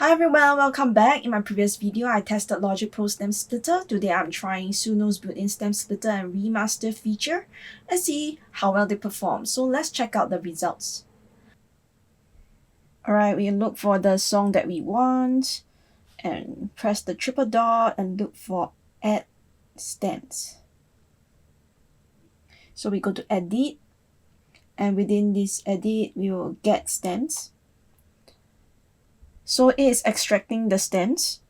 Hi everyone, welcome back. In my previous video, I tested Logic Pro Stem Splitter. Today I'm trying Suno's built-in Stem Splitter and Remaster feature and see how well they perform. So let's check out the results. Alright, we look for the song that we want and press the triple dot and look for Add Stems. So we go to Edit, and within this edit, we will get stems. So it is extracting the stems.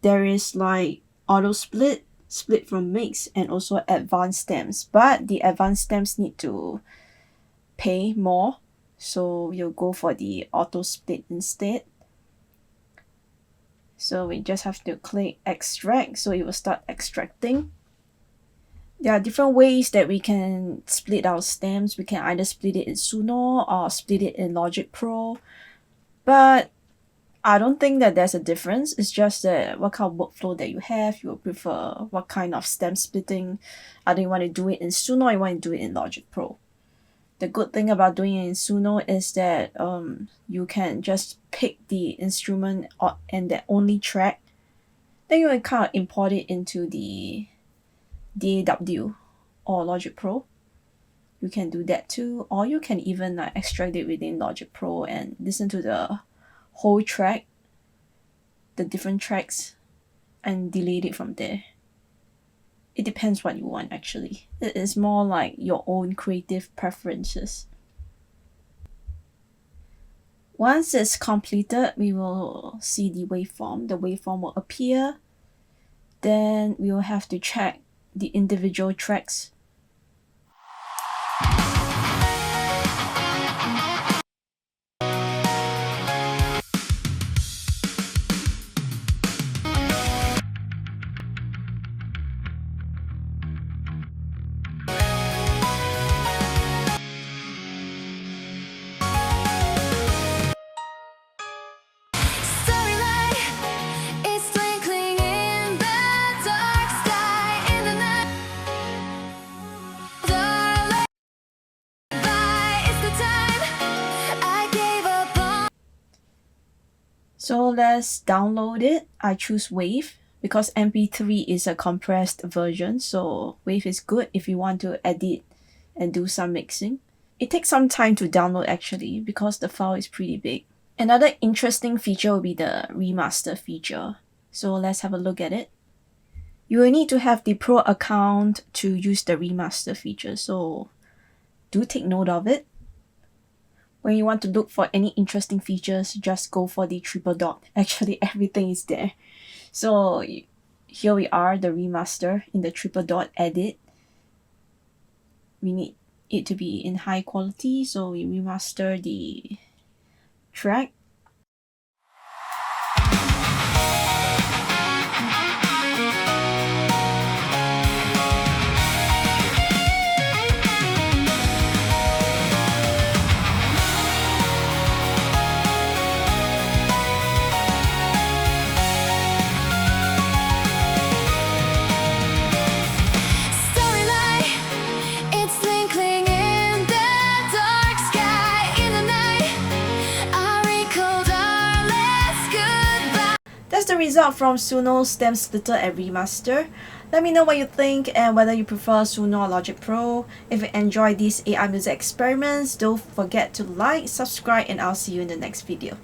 There is like auto split, split from mix, and also advanced stems. But the advanced stems need to pay more. So you'll go for the auto split instead. So we just have to click extract. So it will start extracting. There are different ways that we can split our stems. We can either split it in Suno or split it in Logic Pro. But I don't think that there's a difference. It's just that what kind of workflow that you have. You will prefer what kind of stem splitting. Either you want to do it in Suno or you want to do it in Logic Pro. The good thing about doing it in Suno is that you can just pick the instrument and the only track. Then you can kind of import it into the DAW or Logic Pro. You can do that too. Or you can even extract it within Logic Pro and listen to the whole track, the different tracks, and delete it from there. It depends what you want actually. It is more like your own creative preferences. Once it's completed, we will see the waveform. The waveform will appear. Then we will have to check the individual tracks. So let's download it. I choose WAV because MP3 is a compressed version, so WAV is good if you want to edit and do some mixing. It takes some time to download actually because the file is pretty big. Another interesting feature will be the remaster feature. So let's have a look at it. You will need to have the Pro account to use the remaster feature, so do take note of it. When you want to look for any interesting features, just go for the triple dot. Actually, everything is there. So here we are, the remaster in the triple dot edit. We need it to be in high quality, so we remaster the track. That's the result from Suno's Stem Splitter and Remaster. Let me know what you think and whether you prefer Suno or Logic Pro. If you enjoy these AI music experiments, don't forget to like, subscribe, and I'll see you in the next video.